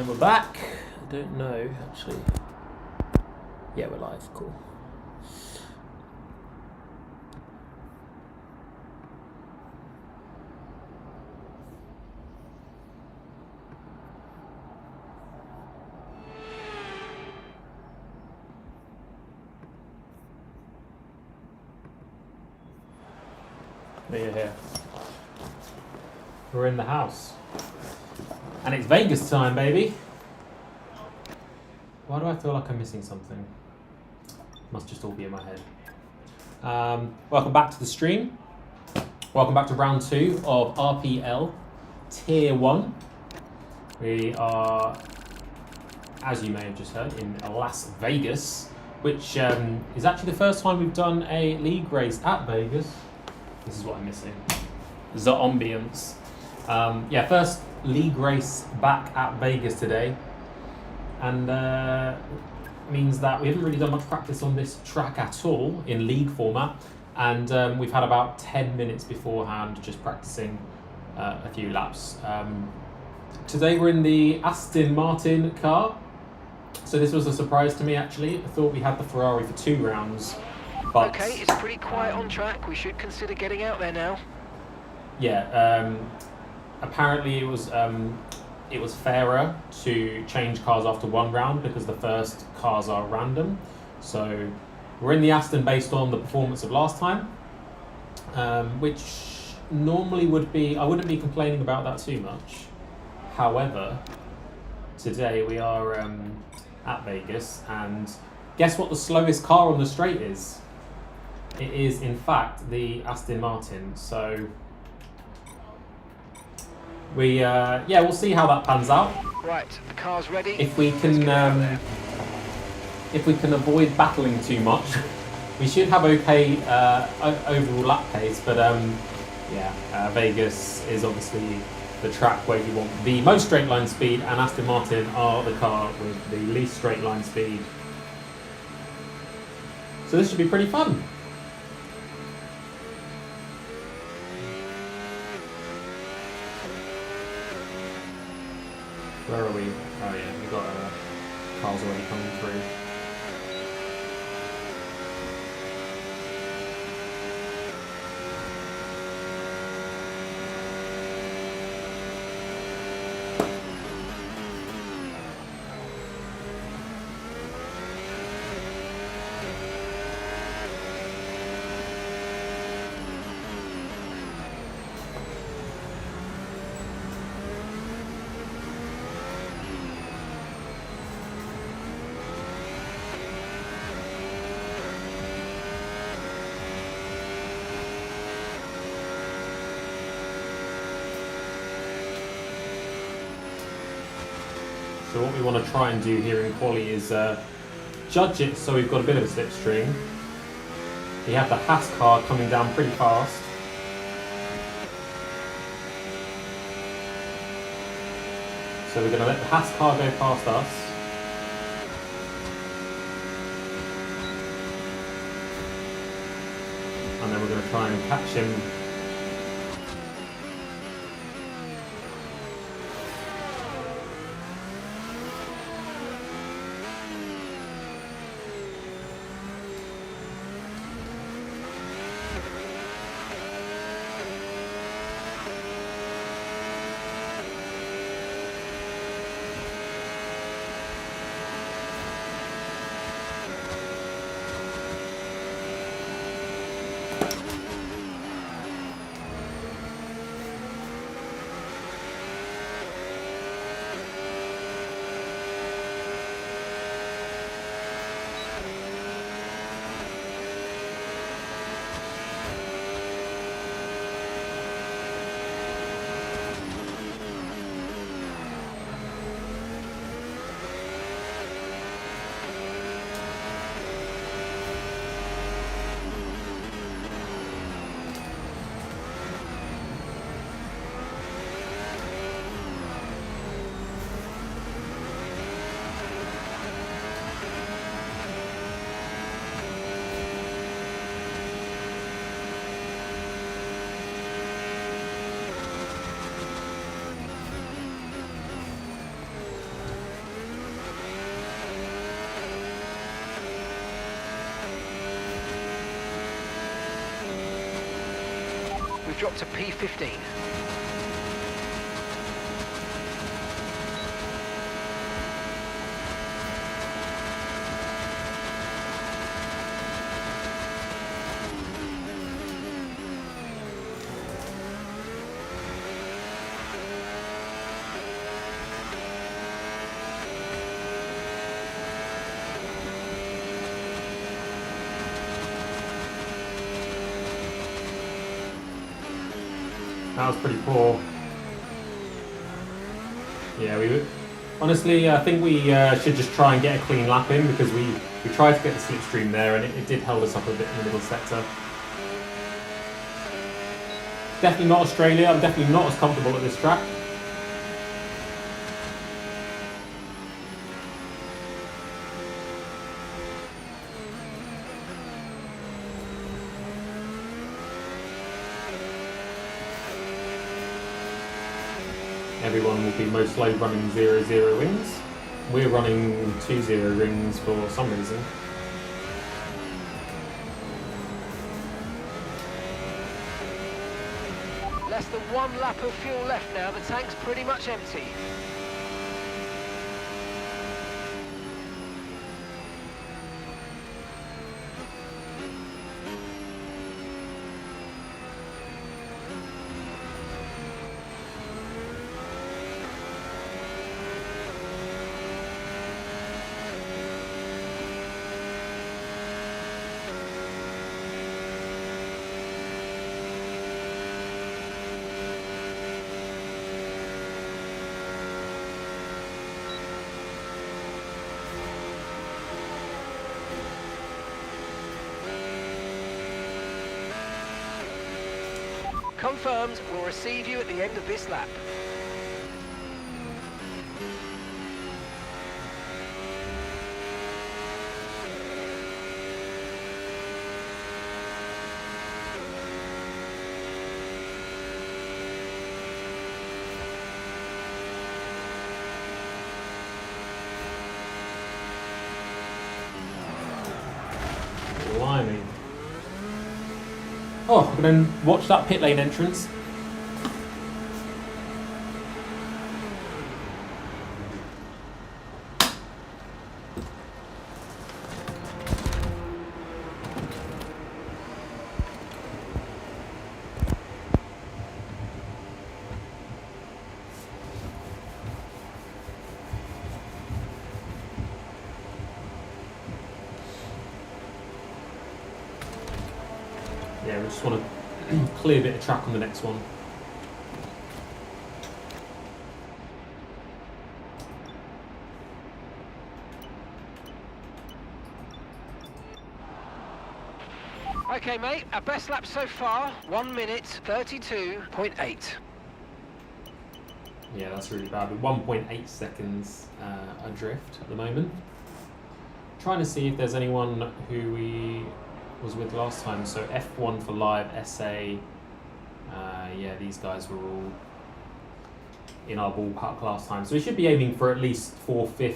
And we're back. I don't know, actually. Yeah, we're live. Cool. You're here. We're in the house. And it's Vegas time, baby. Why do I feel like I'm missing something? Must just all be in my head. Welcome back to the stream. Welcome back to round 2 of RPL Tier 1. We are, as you may have just heard, in Las Vegas, which is actually the first time we've done a league race at Vegas. This is what I'm missing. The ambience. Yeah, first league race back at Vegas today. And means that we haven't really done much practice on this track at all in league format. And we've had about 10 minutes beforehand just practicing a few laps. Today we're in the Aston Martin car. So this was a surprise to me, actually. I thought we had the Ferrari for 2 rounds. But, okay, it's pretty quiet on track. We should consider getting out there now. Yeah, apparently it was fairer to change cars after 1 round because the first cars are random. So we're in the Aston based on the performance of last time, which normally would be, I wouldn't be complaining about that too much. However, today we are at Vegas, and guess what the slowest car on the straight is? It is, in fact, the Aston Martin. So we'll see how that pans out. Right, the car's ready. If we can avoid battling too much, we should have okay overall lap pace. But Vegas is obviously the track where you want the most straight line speed, and Aston Martin are the car with the least straight line speed. So this should be pretty fun. Where are we? Oh yeah, we've got cars already coming through. So what we want to try and do here in quali is judge it so we've got a bit of a slipstream. You have the Haas car coming down pretty fast. So we're going to let the Haas car go past us. And then we're going to try and catch him. We've dropped to P15. That was pretty poor. Yeah, honestly, I think we should just try and get a clean lap in, because we tried to get the slipstream there and it did hold us up a bit in the middle sector. Definitely not Australia. I'm definitely not as comfortable at this track. Everyone will be most likely running 0-0 rings. We're running 2-0 rings for some reason. Less than 1 lap of fuel left now. The tank's pretty much empty. Confirmed, we'll receive you at the end of this lap. Blimey. Oh, I'm going to watch that pit lane entrance. Yeah, we just want to clear a bit of track on the next one. Okay, mate, our best lap so far, 1 minute 32.8. Yeah, that's really bad. With 1.8 seconds adrift at the moment. Trying to see if there's anyone who we was with last time. So F1 for Live, SA. Yeah, these guys were all in our ballpark last time. So we should be aiming for at least 4th, 5th,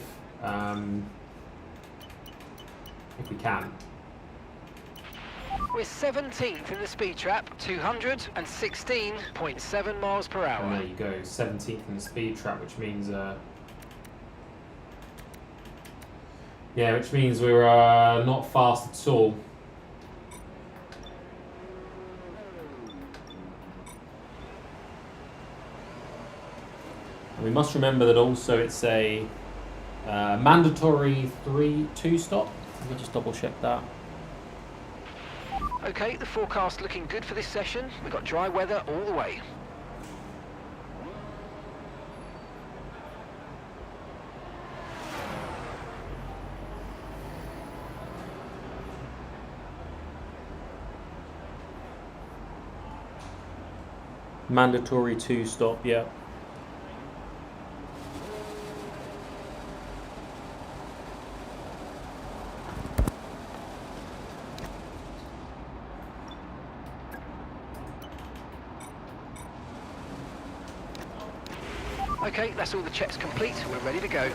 if we can. We're 17th in the speed trap, 216.7 miles per hour. And there you go, 17th in the speed trap, which means which means we're not fast at all. And we must remember that also it's a mandatory 2 stop. Let me just double check that. Okay, the forecast looking good for this session. We've got dry weather all the way. Mandatory 2 stop, yeah. Okay, that's all the checks complete. We're ready to go.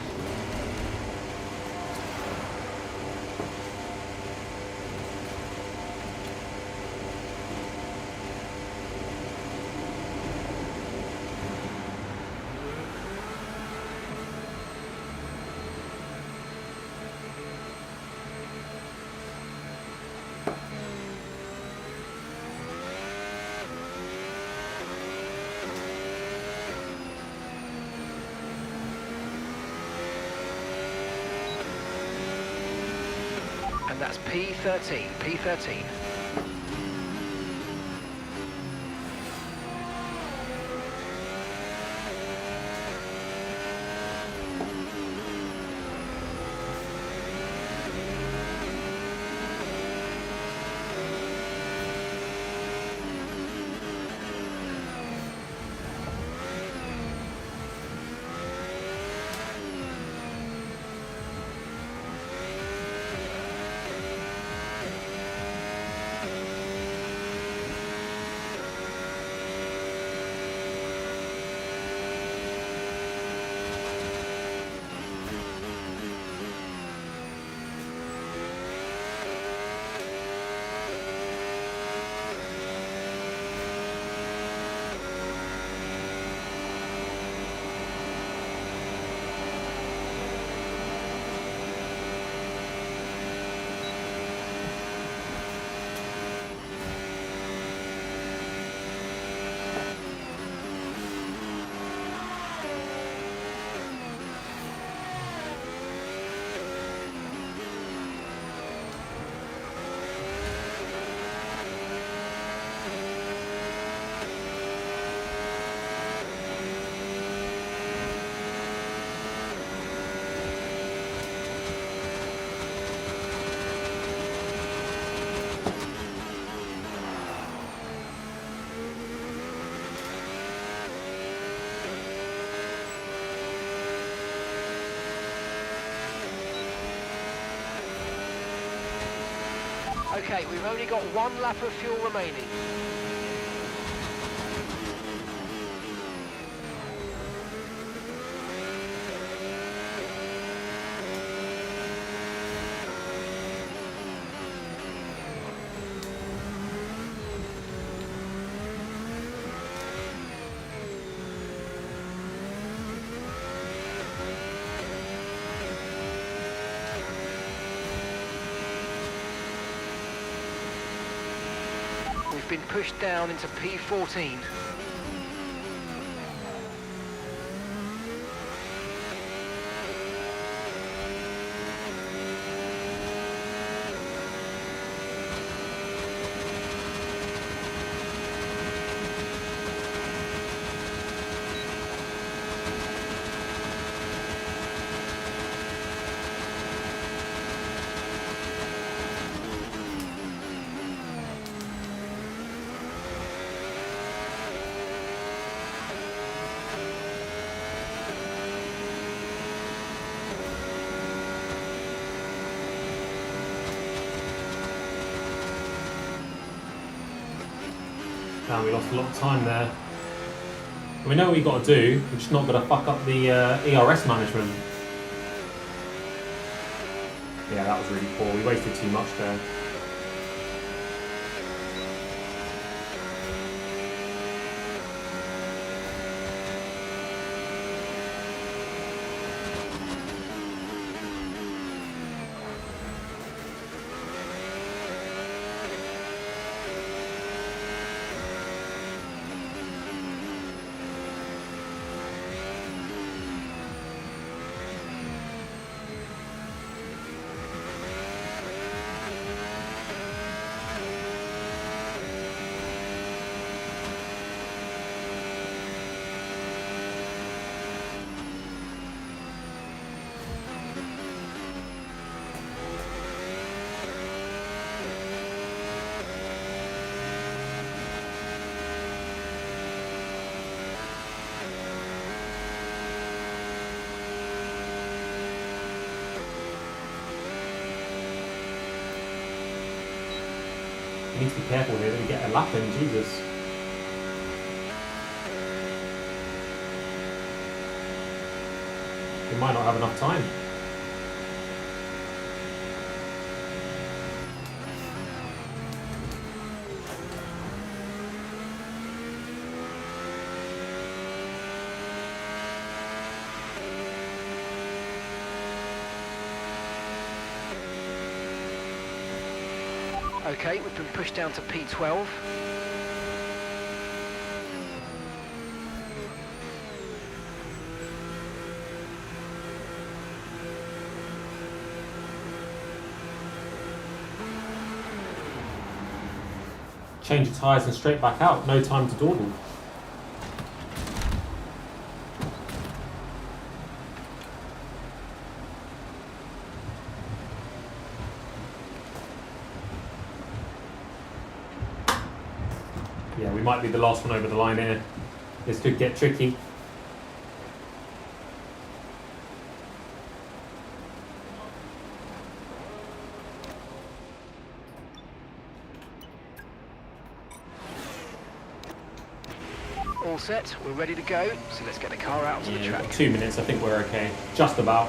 That's P13, P13. Okay, we've only got 1 lap of fuel remaining. We've been pushed down into P14. Damn, we lost a lot of time there. We know what we got to do, we're just not going to fuck up the ERS management. Yeah, that was really poor. We wasted too much there. We need to be careful here that we get a lap in, Jesus. We might not have enough time. Okay, we've been pushed down to P12. change your tyres and straight back out. No time to dawdle. Yeah, we might be the last one over the line here. This could get tricky. All set, we're ready to go, so let's get the car out onto the We've track. got 2 minutes, I think we're okay. Just about.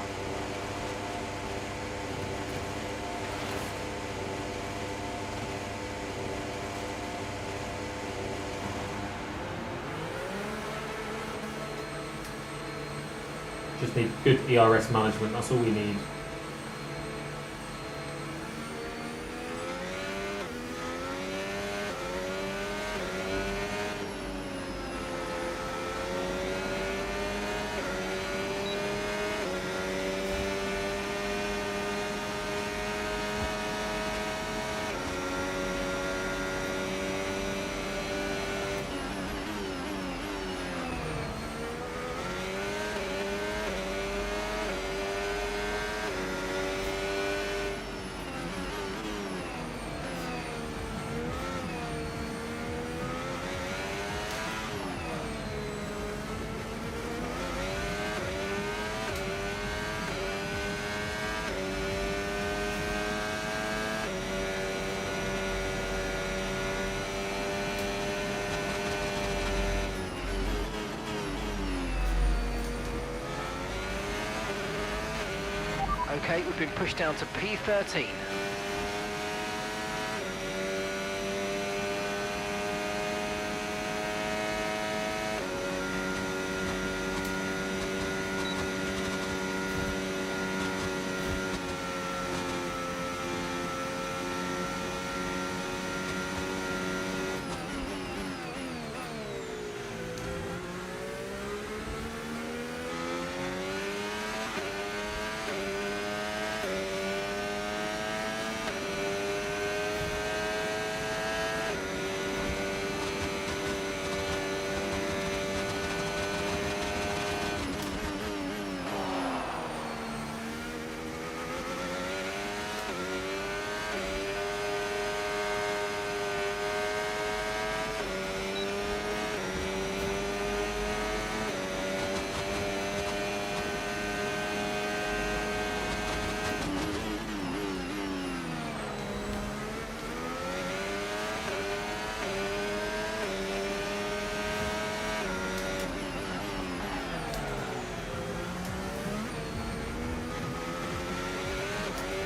Just need good ERS management, that's all we need. Okay, we've been pushed down to P13.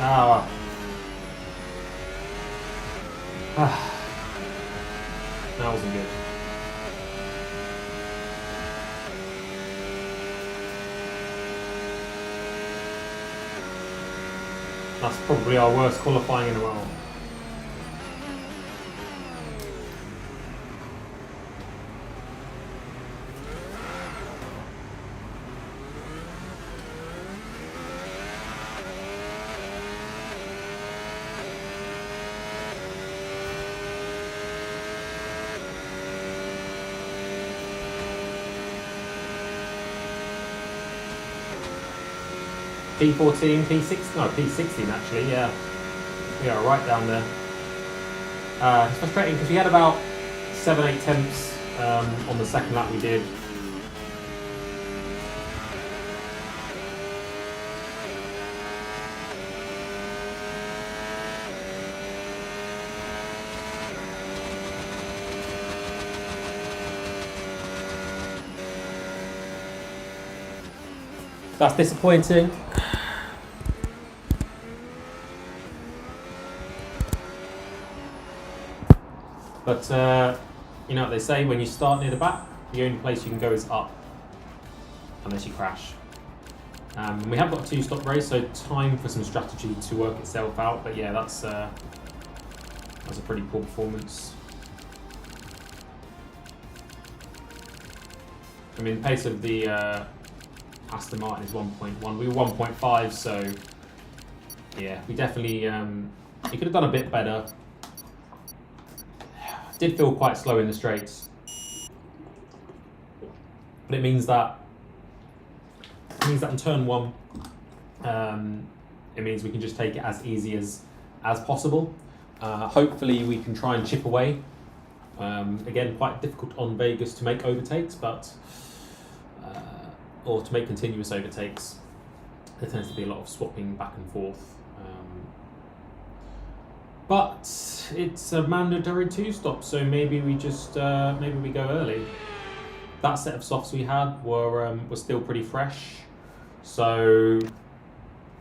Ah. That wasn't good. That's probably our worst qualifying in a while. P14, P16, no, P16 actually, yeah. We are right down there. It's frustrating because we had about 7-8 tenths on the second lap we did. That's disappointing. But you know what they say, when you start near the back, the only place you can go is up, unless you crash. We have got a 2-stop race, so time for some strategy to work itself out. But yeah, that's a pretty poor performance. I mean, the pace of the Aston Martin is 1.1. We were 1.5, so yeah, we definitely you could have done a bit better. Did feel quite slow in the straights, but it means that in turn 1, it means we can just take it as easy as possible. Hopefully we can try and chip away. Again, quite difficult on Vegas to make overtakes, but or to make continuous overtakes. There tends to be a lot of swapping back and forth. But it's a mandatory 2-stop, so maybe we just maybe we go early. That set of softs we had were still pretty fresh, so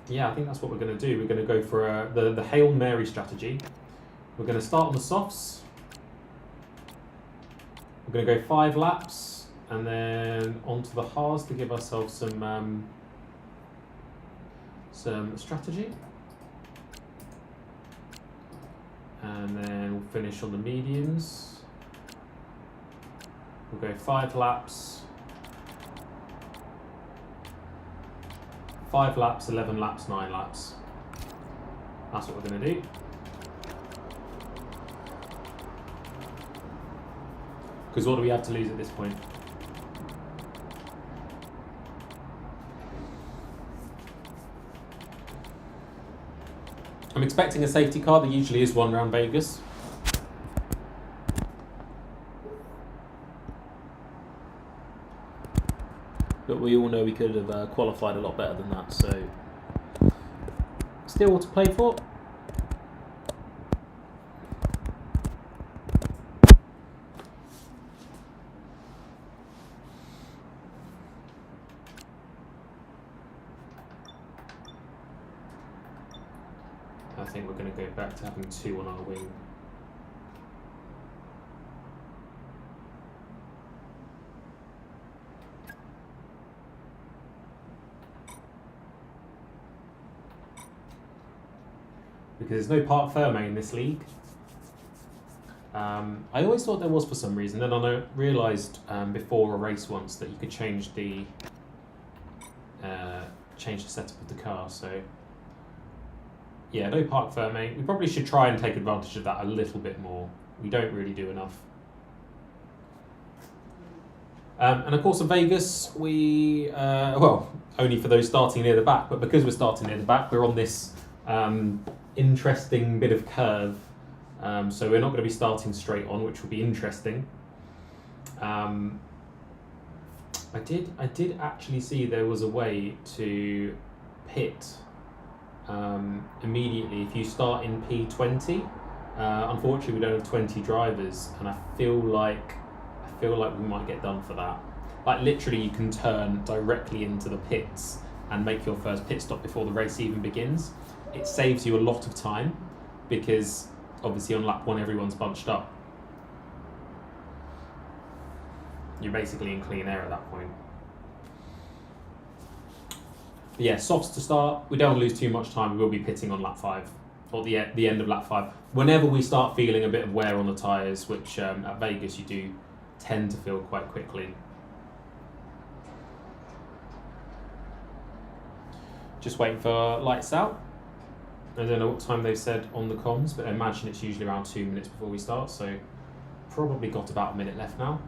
yeah, I think that's what we're going to do. We're going to go for the Hail Mary strategy. We're going to start on the softs. We're going to go 5 laps and then onto the hards to give ourselves some strategy. And then we'll finish on the mediums. We'll go 5 laps. 5 laps, 11 laps, 9 laps. That's what we're going to do. Because what do we have to lose at this point? I'm expecting a safety car. There usually is one around Vegas. But we all know we could have qualified a lot better than that, so still to play for. I think we're going to go back to having 2 on our wing. Because there's no parc ferme in this league. I always thought there was for some reason, then I realised before a race once that you could change the setup of the car. So yeah, no parc ferme. We probably should try and take advantage of that a little bit more. We don't really do enough. And of course in Vegas, we, well, only for those starting near the back, but because we're starting near the back, we're on this interesting bit of curve. So we're not going to be starting straight on, which will be interesting. I did actually see there was a way to pit immediately if you start in P20. Unfortunately, we don't have 20 drivers, and I feel like we might get done for that. Like literally, you can turn directly into the pits and make your first pit stop before the race even begins. It saves you a lot of time because obviously on lap 1 everyone's bunched up. You're basically in clean air at that point. But yeah, softs to start. We don't want to lose too much time. We will be pitting on lap 5 or the end of lap 5. Whenever we start feeling a bit of wear on the tyres, which at Vegas you do tend to feel quite quickly. Just waiting for lights out. I don't know what time they've said on the comms, but I imagine it's usually around 2 minutes before we start, so probably got about a minute left now.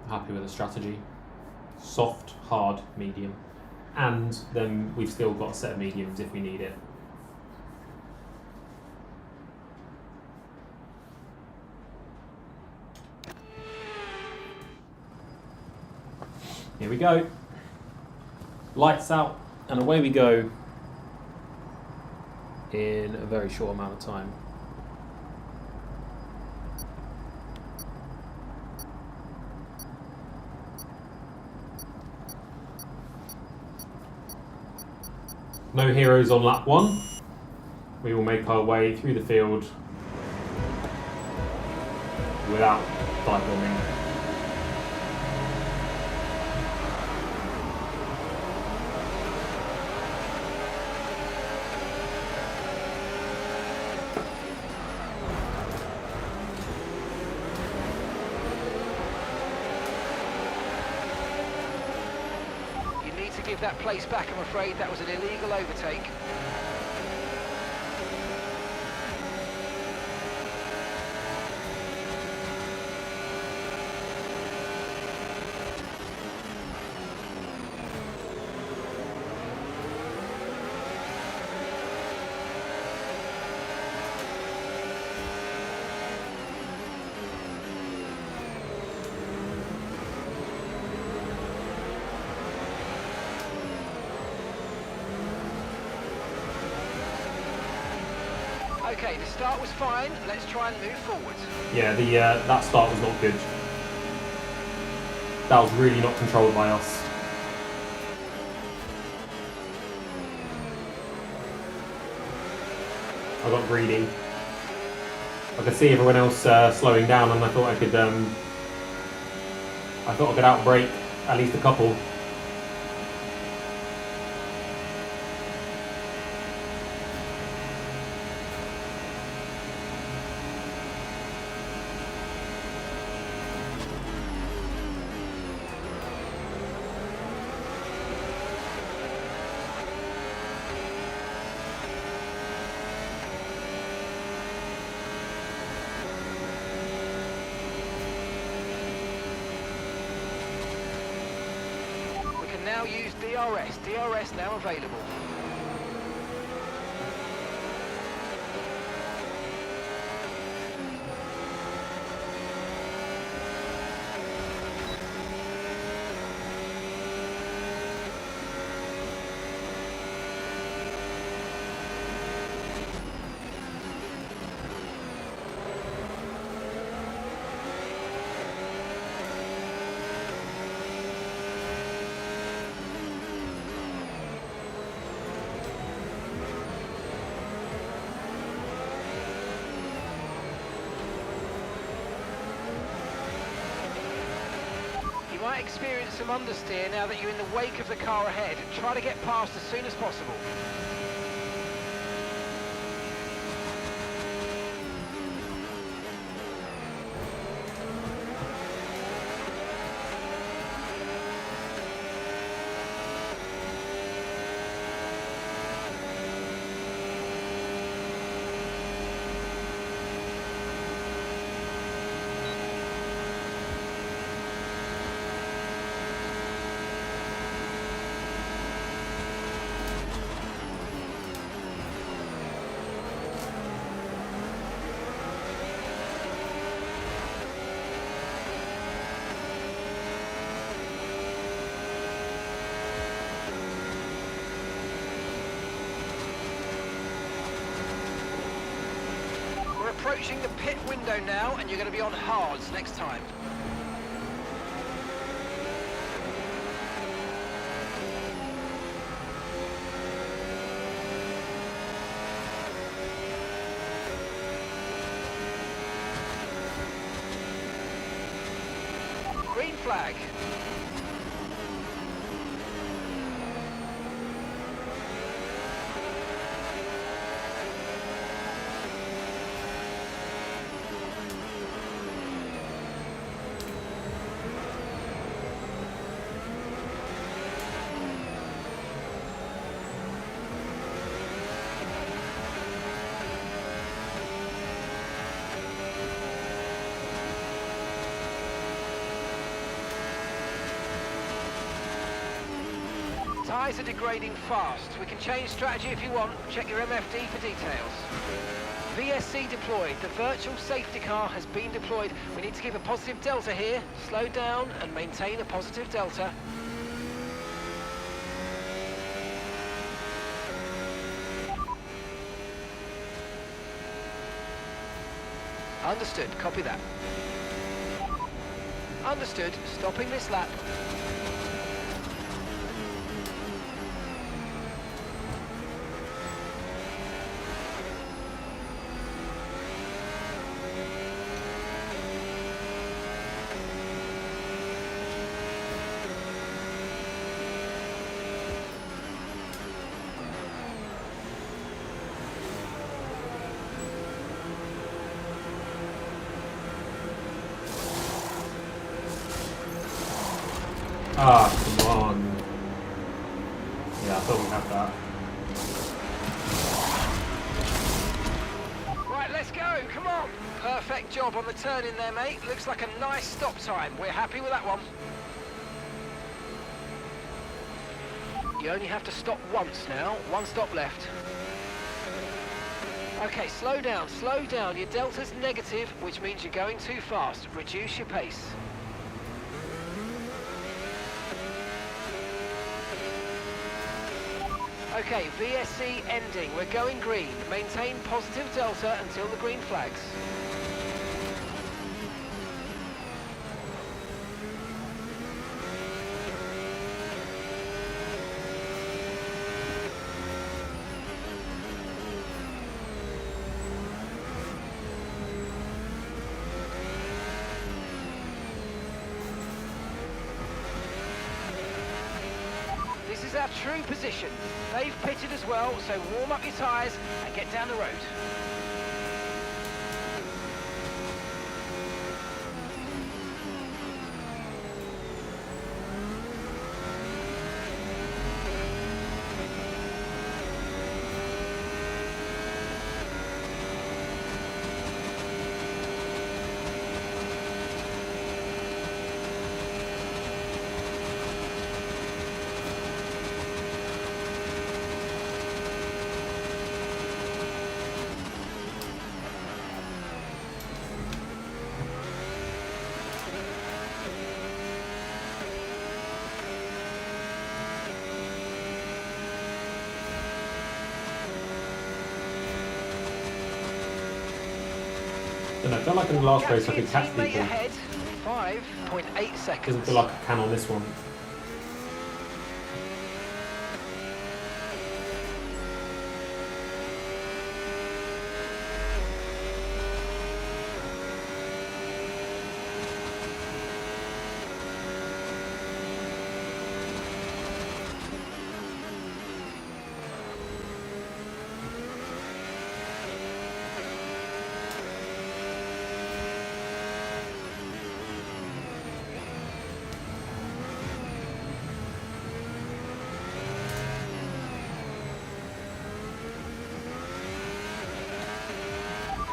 Happy with the strategy. Soft, hard, medium. And then we've still got a set of mediums if we need it. Here we go. Lights out and away we go in a very short amount of time. No heroes on lap 1. We will make our way through the field without dive bombing. Give that place back, I'm afraid. That was an illegal overtake. Okay, the start was fine. Let's try and move forward. Yeah, that start was not good. That was really not controlled by us. I got greedy. I could see everyone else slowing down, and I thought I could outbrake at least a couple. Now use DRS. DRS now available. You might experience some understeer now that you're in the wake of the car ahead. Try to get past as soon as possible. Approaching the pit window now, and you're going to be on hards next time. Green flag. Tyres are degrading fast. We can change strategy if you want. Check your MFD for details. VSC deployed. The virtual safety car has been deployed. We need to keep a positive delta here. Slow down and maintain a positive delta. Understood. Copy that. Understood. Stopping this lap. Ah, come on. Yeah, I thought we had that. Right, let's go, come on. Perfect job on the turn in there, mate. Looks like a nice stop time. We're happy with that one. You only have to stop once now. One stop left. Okay, slow down, slow down. Your delta's negative, which means you're going too fast. Reduce your pace. Okay, VSC ending. We're going green. Maintain positive delta until the green flags. This is our true position. They've pitted as well, so warm up your tyres and get down the road. I felt like in the last race I could catch Teammate people. ahead, 5.8 seconds. Doesn't feel like I can on this one.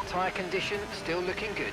Tyre condition still looking good.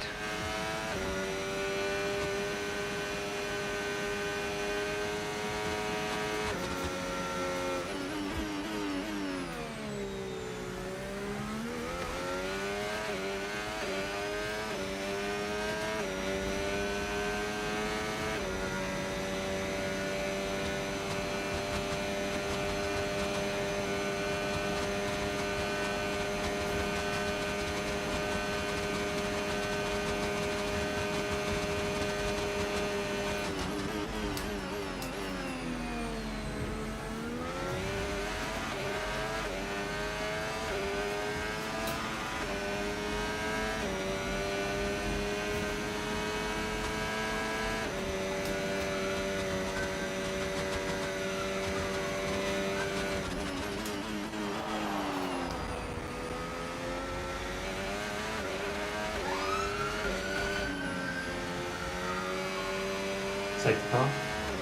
Safety car?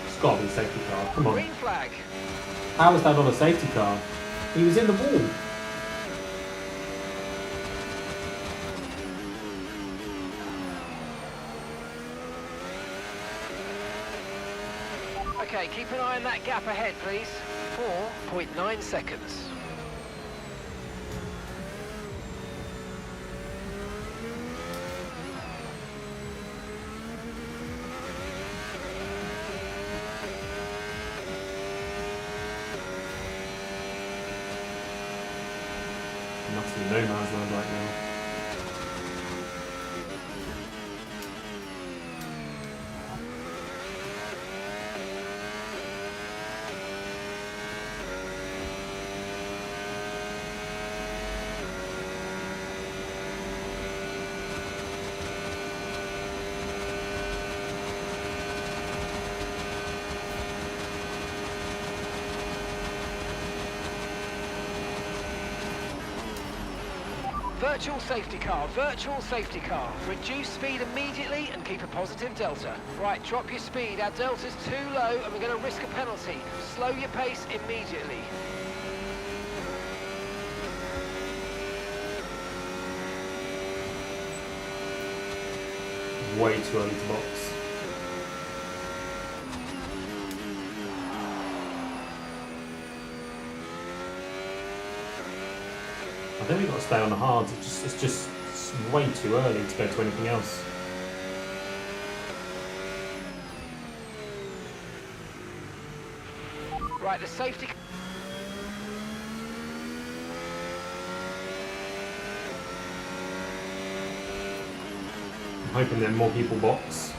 It's got to be a safety car. Come on. Green flag. How is that not a safety car? He was in the wall. Okay, keep an eye on that gap ahead, please. 4.9 seconds. Must be no man's land right now. Virtual safety car, virtual safety car. Reduce speed immediately and keep a positive delta. Right, drop your speed. Our delta's too low and we're going to risk a penalty. Slow your pace immediately. Way too early to box. I think we've got to stay on the hards. It's just way too early to go to anything else. Right, the safety... I'm hoping then more people box.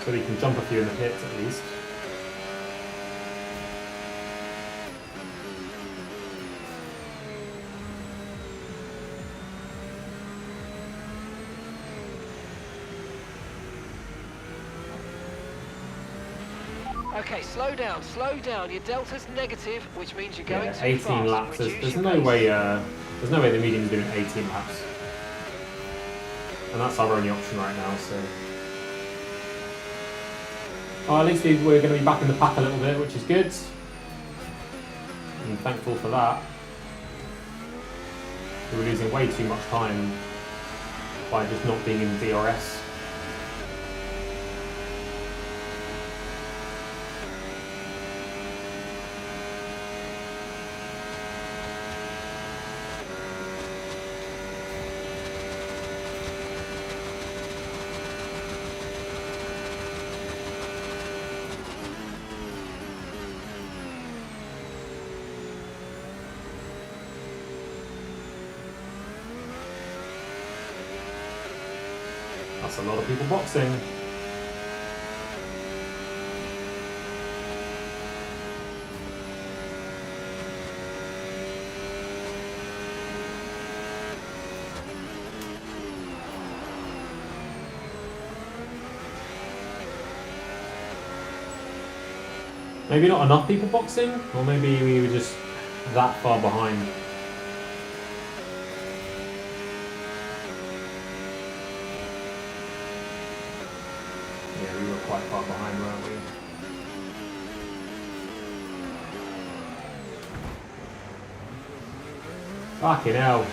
So we can jump a few in the pits at least. Okay, slow down, slow down. Your delta's negative, which means you're going too 18 fast. laps. Reduce There's your no pace. way. There's no way the medium's doing 18 laps, and that's our only option right now. So, at least we're going to be back in the pack a little bit, which is good. I'm thankful for that. We were losing way too much time by just not being in DRS. That's a lot of people boxing. Maybe not enough people boxing, or maybe we were just that far behind. Yeah, we were quite far behind, weren't we? Fucking hell.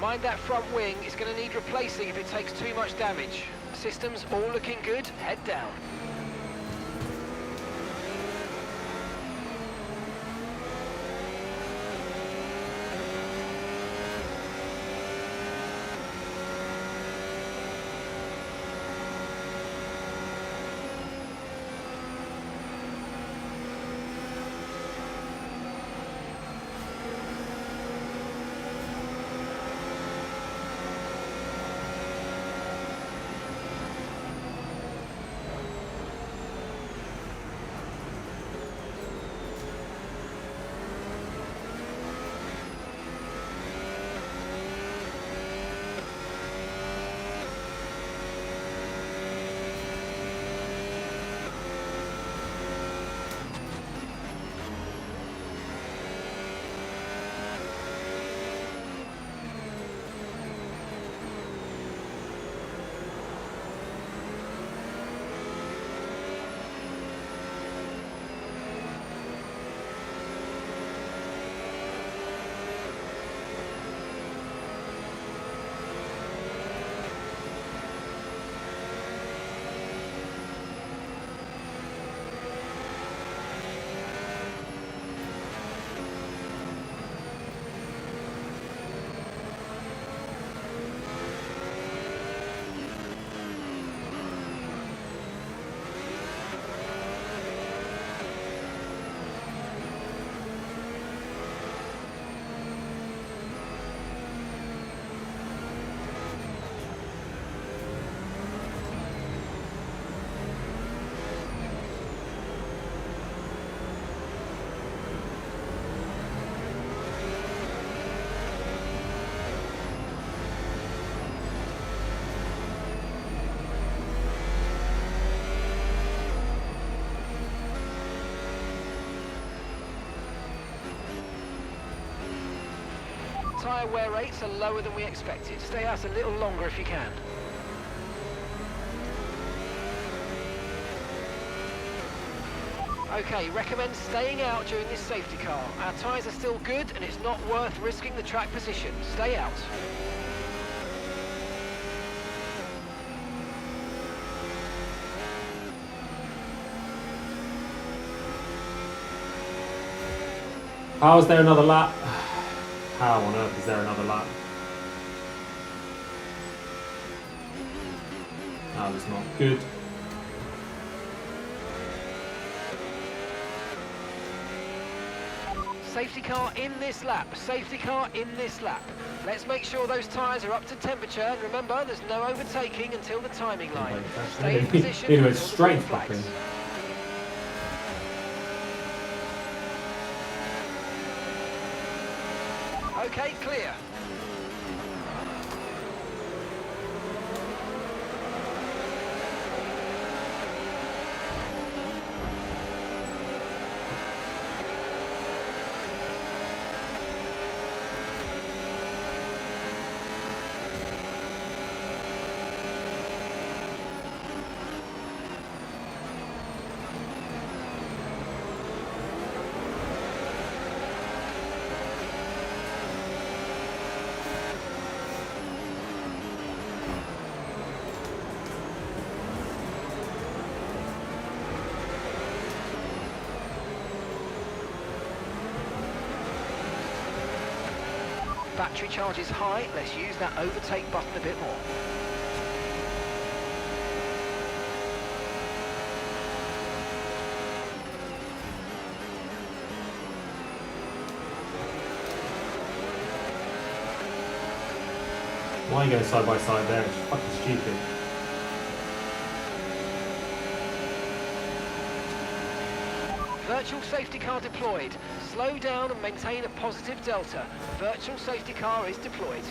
Mind that front wing, it's going to need replacing if it takes too much damage. Systems all looking good, head down. tyre wear rates are lower than we expected. Stay out a little longer if you can. Okay, recommend staying out during this safety car. Our tyres are still good and it's not worth risking the track position. Stay out. How is there another lap? How on earth is there another lap? That was not good. Safety car in this lap. Safety car in this lap. Let's make sure those tyres are up to temperature. And remember, there's no overtaking until the timing line. Stay in position. Anyway, straight flapping. Okay, clear. Battery charge is high, let's use that overtake button a bit more. Why are you going side by side there? It's fucking stupid. Virtual safety car deployed. Slow down and maintain a positive delta. Virtual safety car is deployed.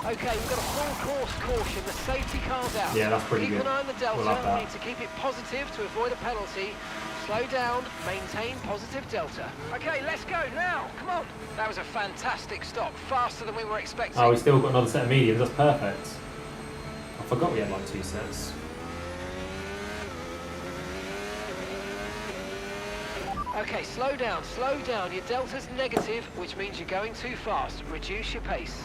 Okay, we've got a full course caution. The safety car's out. Yeah, that's pretty good. Keep an eye on the delta. We'll have that. We need to keep it positive to avoid a penalty. Slow down, maintain positive delta. Okay, let's go now. Come on. That was a fantastic stop. Faster than we were expecting. Oh, we still got another set of mediums. That's perfect. I forgot we had like 2 sets. Okay, slow down, slow down. Your delta's negative, which means you're going too fast. Reduce your pace.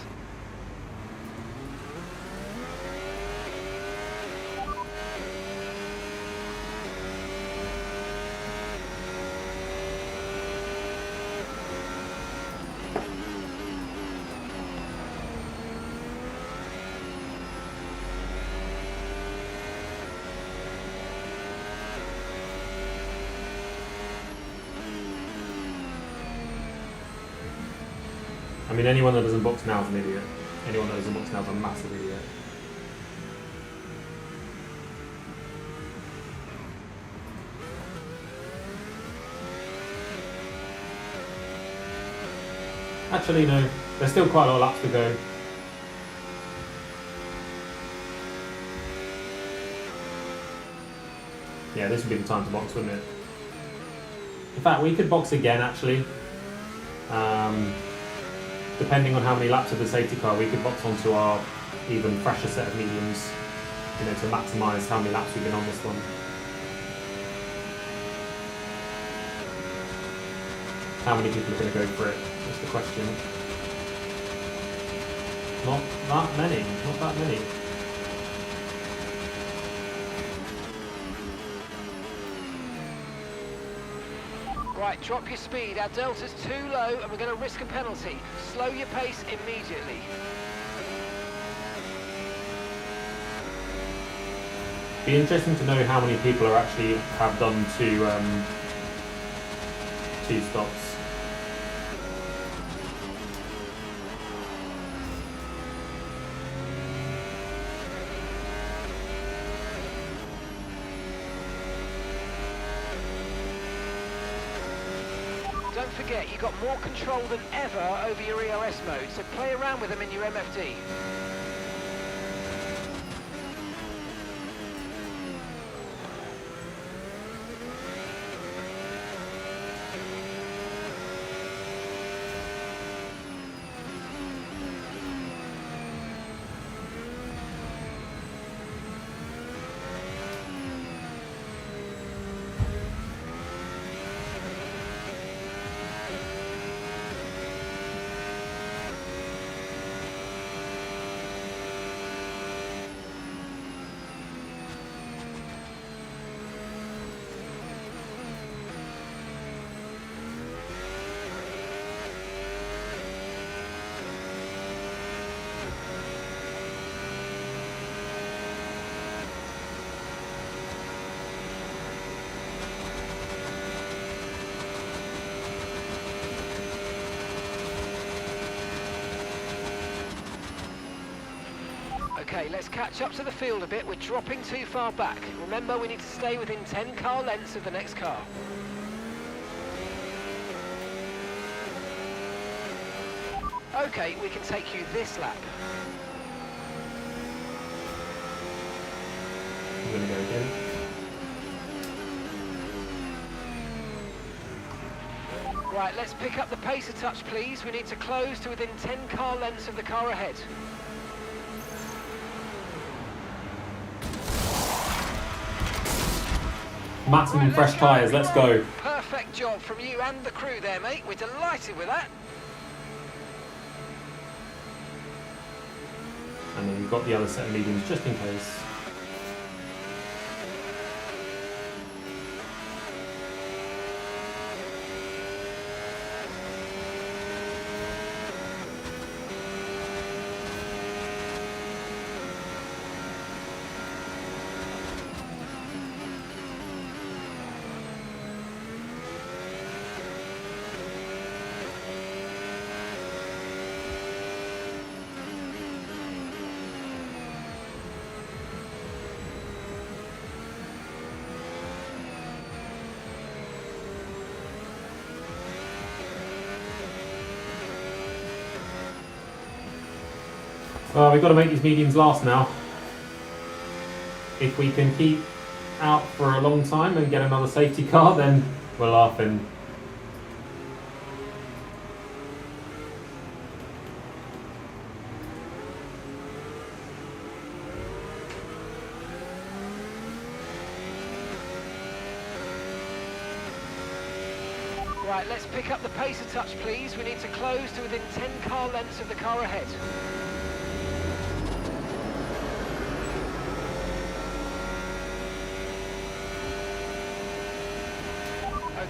I mean, anyone that doesn't box now is an idiot. Anyone that doesn't box now is a massive idiot. Actually, no. There's still quite a lot of laps to go. Yeah, this would be the time to box, wouldn't it? In fact, we could box again, actually. Depending on how many laps of the safety car, we could box onto our even fresher set of mediums, you know, to maximise how many laps we've been on this one. How many people are going to go for it? That's the question. Not that many. Not that many. Right, drop your speed. Our delta's too low and we're going to risk a penalty. Slow your pace immediately. Be interesting to know how many people are actually have done 2 stops. Don't forget, you've got more control than ever over your EOS mode, so play around with them in your MFD. Okay, let's catch up to the field a bit. We're dropping too far back. Remember, we need to stay within 10 car lengths of the next car. Okay, we can take you this lap. I'm going to go again. Right, let's pick up the pace a touch, please. We need to close to within 10 car lengths of the car ahead. Maximum fresh tyres, let's go. Perfect job from you and the crew there, mate. We're delighted with that. And then we've got the other set of mediums just in case. Well, we've got to make these mediums last now. If we can keep out for a long time and get another safety car, then we're laughing. Right, let's pick up the pace a touch, please. We need to close to within 10 car lengths of the car ahead.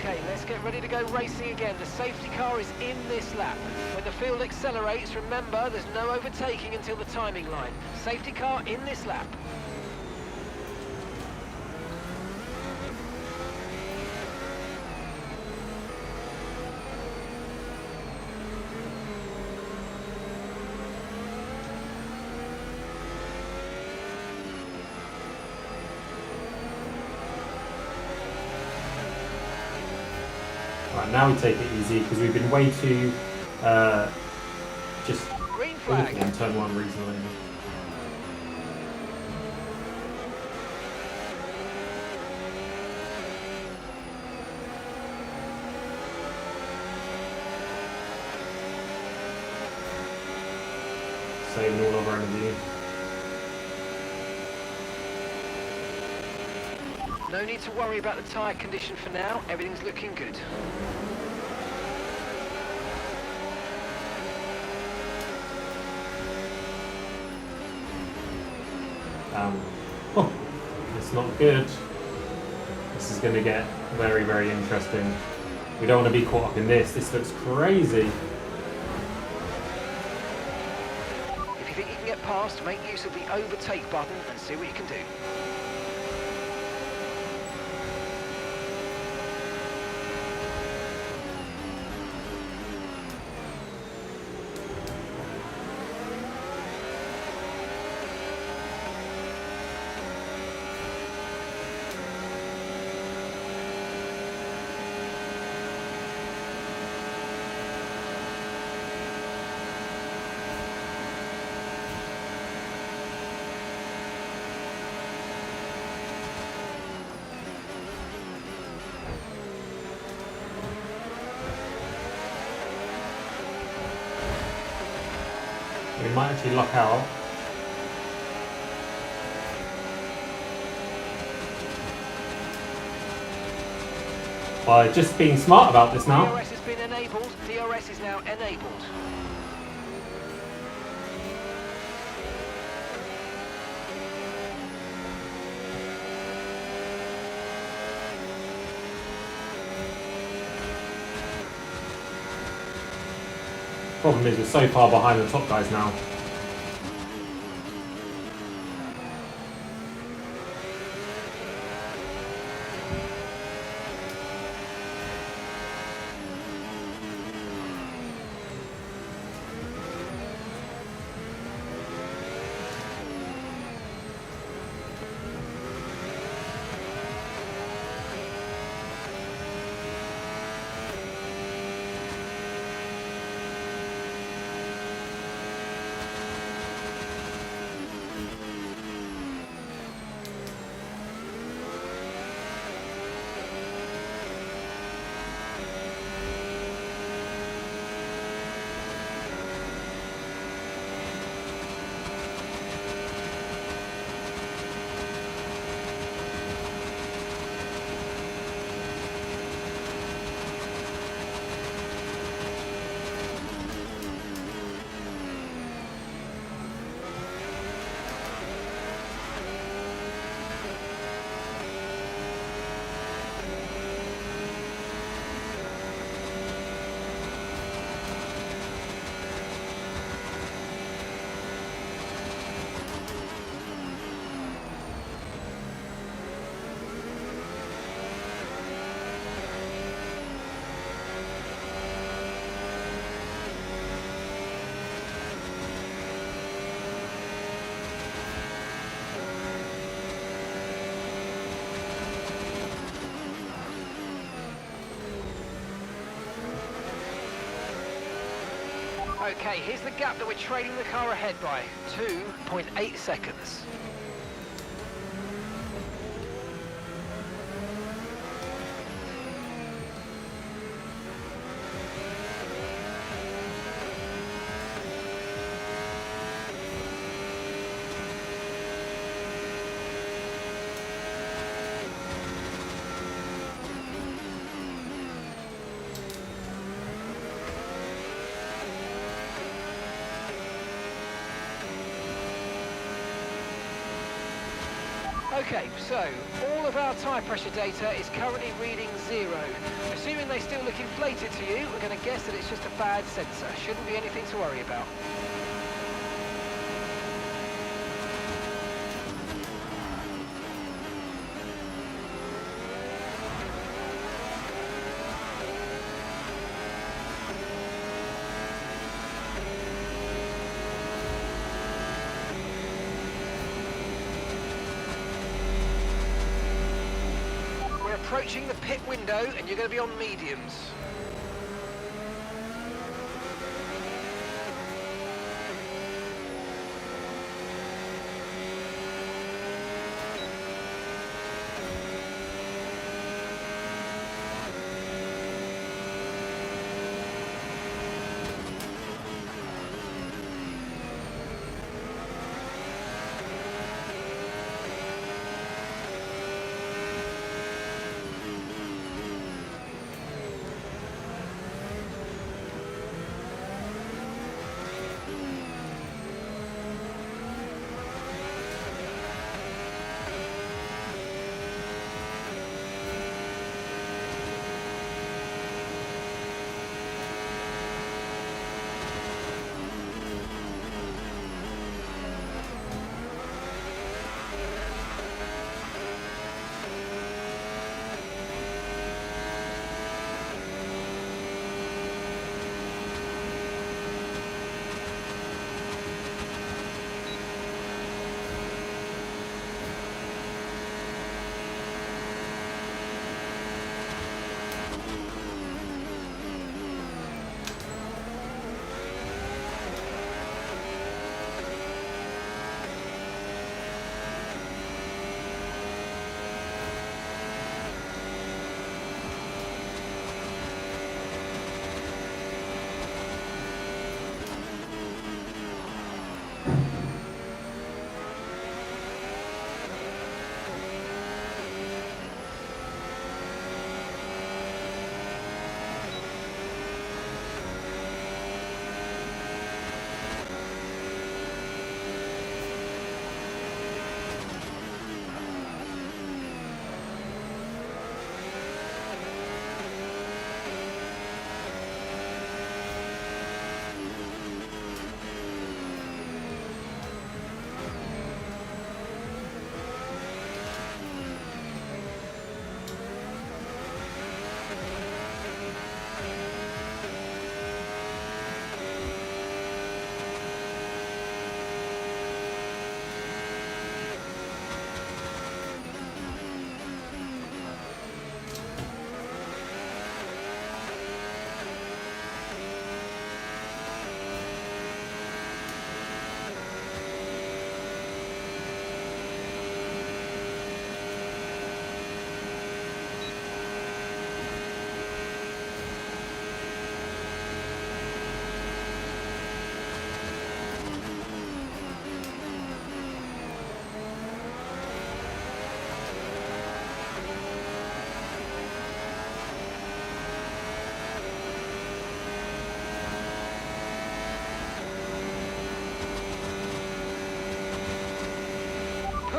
Okay, let's get ready to go racing again. The safety car is in this lap. When the field accelerates, remember, there's no overtaking until the timing line. Safety car in this lap. Right, now we take it easy because we've been way too just Green flag in turn 1 recently. Saving all of our energy. No need to worry about the tyre condition for now. Everything's looking good. Oh, it's not good. This is going to get very, very interesting. We don't want to be caught up in this. This looks crazy. If you think you can get past, make use of the overtake button and see what you can do. He might actually luck out. By just being smart about this now. DRS has been enabled. DRS is now enabled. Problem is, we're so far behind the top guys now. Okay, here's the gap that we're trailing the car ahead by. 2.8 seconds. Okay, so all of our tyre pressure data is currently reading 0. Assuming they still look inflated to you, we're going to guess that it's just a bad sensor. Shouldn't be anything to worry about. Approaching the pit window and you're going to be on mediums.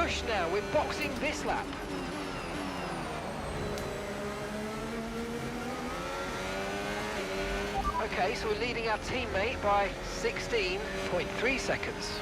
push now. We're boxing this lap. Okay, so we're leading our teammate by 16.3 seconds.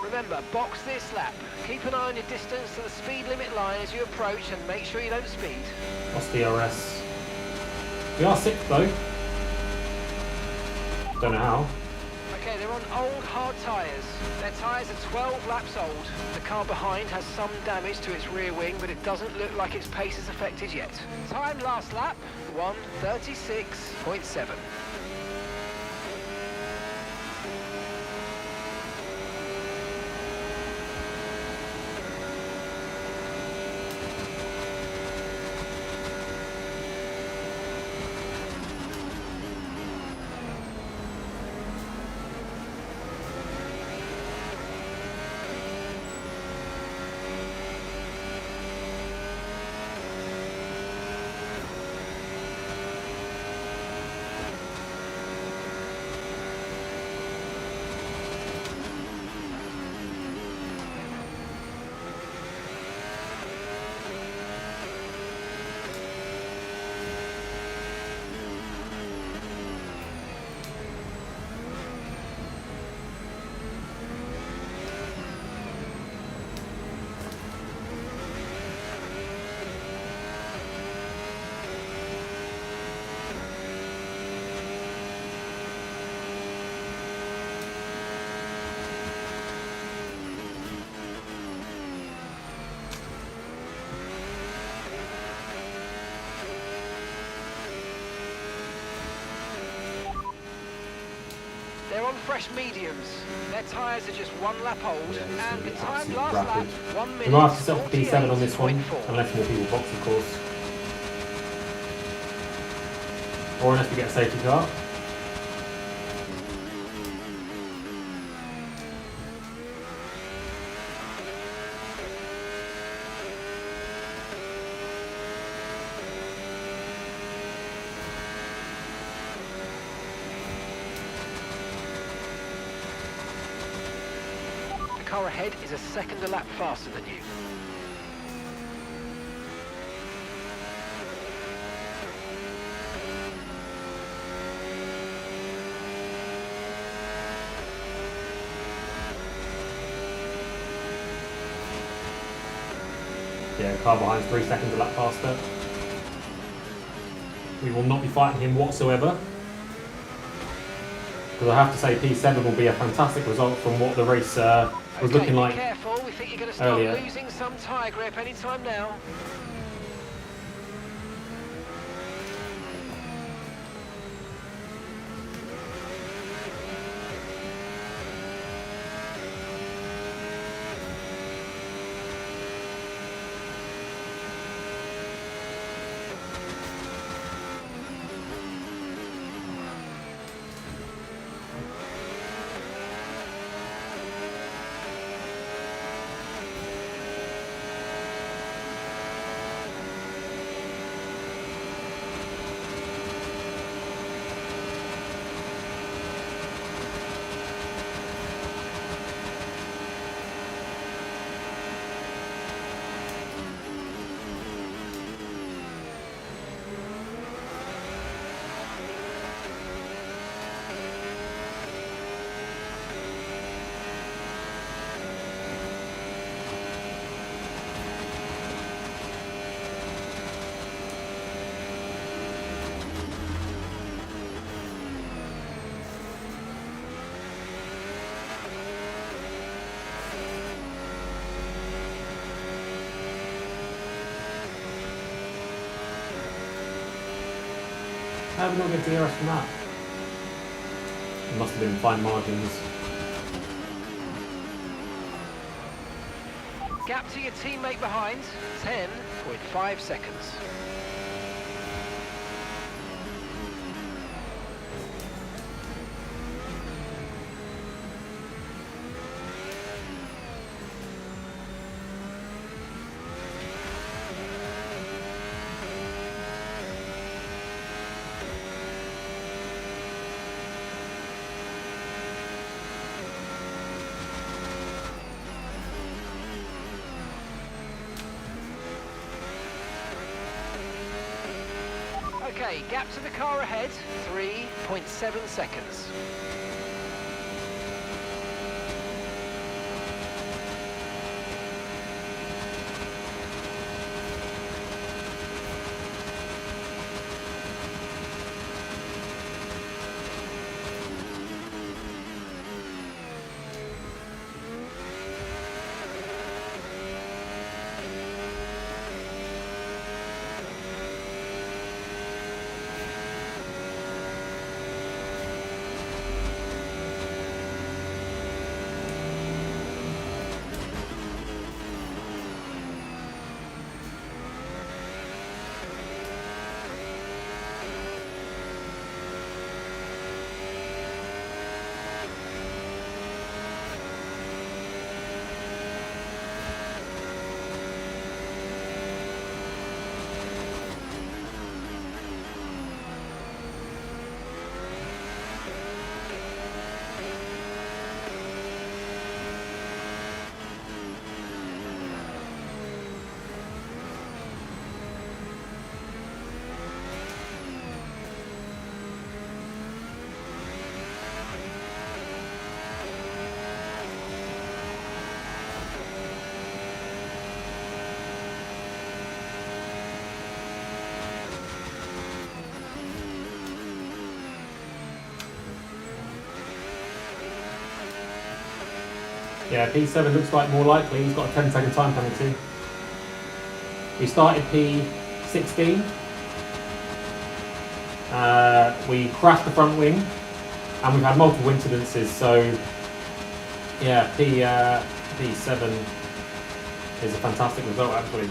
Remember, box this lap. Keep an eye on your distance to the speed limit line as you approach and make sure you don't speed. Lost DRS. We are 6th though. Don't know how. Okay, they're on old hard tyres. Their tyres are 12 laps old. The car behind has some damage to its rear wing, but it doesn't look like its pace is affected yet. Time last lap, 1:36.7. They're on fresh mediums. Their tyres are just 1 lap old, and the time last lap, 1 minute. We might have to set up P7 on this one, unless more people box, of course. Or unless we get a safety car. The car ahead is a second a lap faster than you. Yeah, car behind 3 seconds a lap faster. We will not be fighting him whatsoever. Because I have to say P7 will be a fantastic result from what the race was looking like Careful, we think you're going to start earlier. losing some tyre grip anytime now. How did we not get DRS from that? It must have been fine margins. Gap to your teammate behind, 10.5 seconds. Okay, gap to the car ahead, 3.7 seconds. Yeah, P7 looks like more likely. He's got a 10-second time penalty. We started P16. We crashed the front wing, and we've had multiple incidences. So, yeah, P7 is a fantastic result, actually.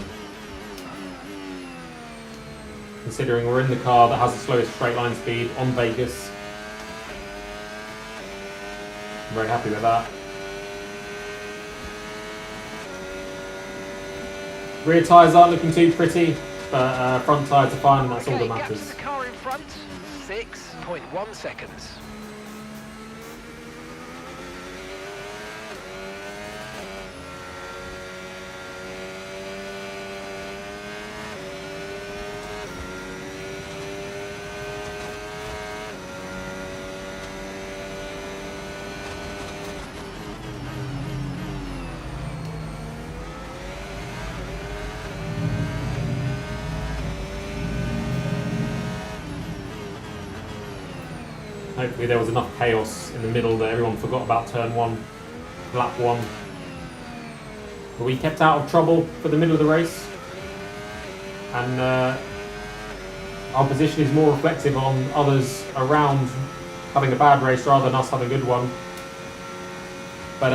Considering we're in the car that has the slowest straight line speed on Vegas. I'm very happy with that. Rear tyres aren't looking too pretty, but front tyres are fine, and that's all that matters. Gap to the car in front, 6.1 seconds. Hopefully there was enough chaos in the middle that everyone forgot about turn 1, lap 1. But we kept out of trouble for the middle of the race. And our position is more reflective on others around having a bad race rather than us having a good one. But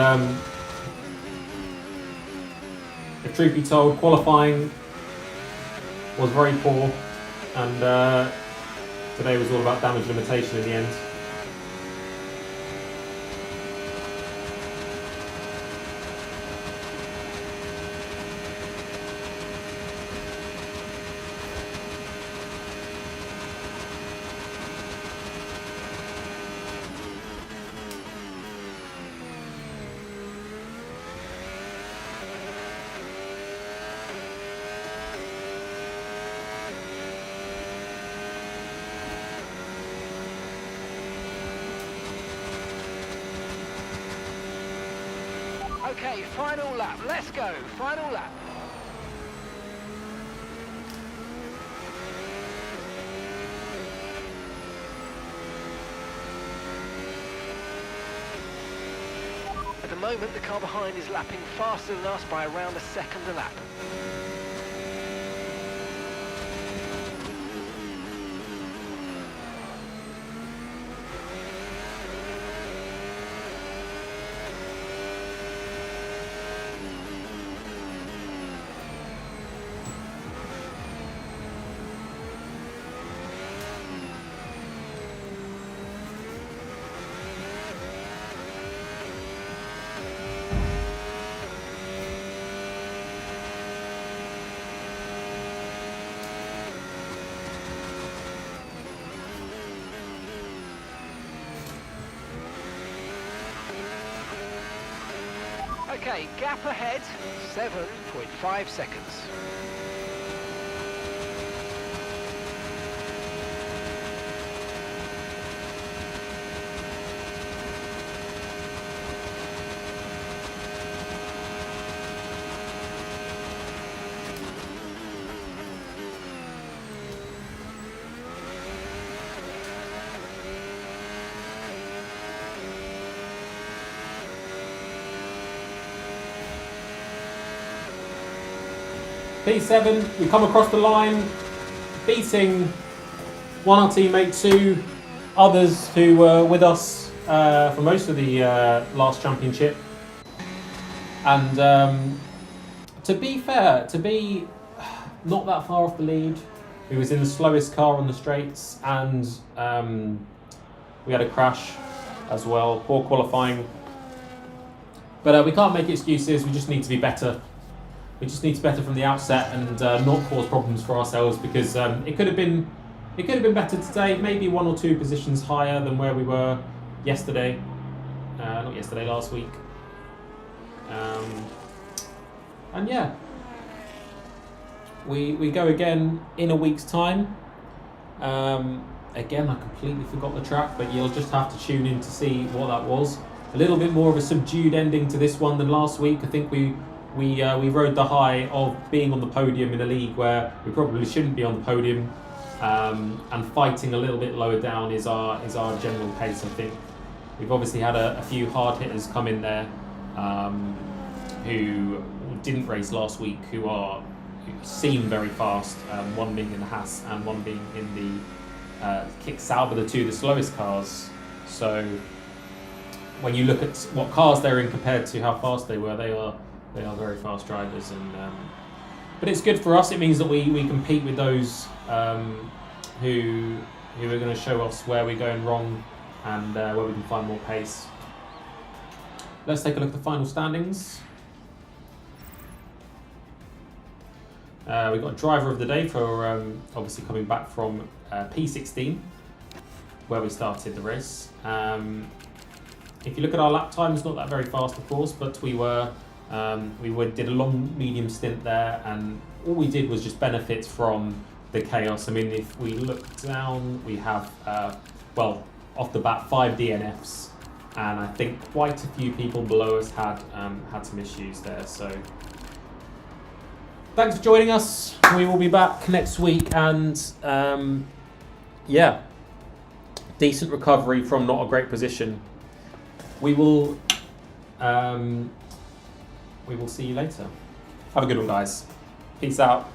if truth be told, qualifying was very poor. And today was all about damage limitation in the end. Okay, final lap. Let's go. Final lap. At the moment, the car behind is lapping faster than us by around a second a lap. Okay, gap ahead, 7.5 seconds. P7, we come across the line, beating one our teammate, two others who were with us for most of the last championship. And to be fair, to be not that far off the lead, he was in the slowest car on the straights, and we had a crash as well, poor qualifying. But we can't make excuses, we just need to be better. We just need to be better from the outset and not cause problems for ourselves, because it could have been better today, maybe 1 or 2 positions higher than where we were yesterday. Not yesterday, last week. And yeah, we go again in a week's time. Again, I completely forgot the track, but you'll just have to tune in to see what that was. A little bit more of a subdued ending to this one than last week. I think we rode the high of being on the podium in a league where we probably shouldn't be on the podium, and fighting a little bit lower down is our general pace. I think we've obviously had a few hard hitters come in there who didn't race last week, who seem very fast. One being in the Haas and one being in the Kick Sauber, the two the slowest cars. So when you look at what cars they're in compared to how fast they were, they are very fast drivers, and but it's good for us. It means that we compete with those who are going to show us where we're going wrong and where we can find more pace. Let's take a look at the final standings. We've got driver of the day for obviously coming back from P16, where we started the race. If you look at our lap times, not that very fast, of course, but we did a long medium stint there, and all we did was just benefit from the chaos. I mean, if we look down, we have off the bat 5 DNFs, and I think quite a few people below us had some issues there. So thanks for joining us. We will be back next week, and decent recovery from not a great position. We will see you later. Have a good one, guys. Peace out.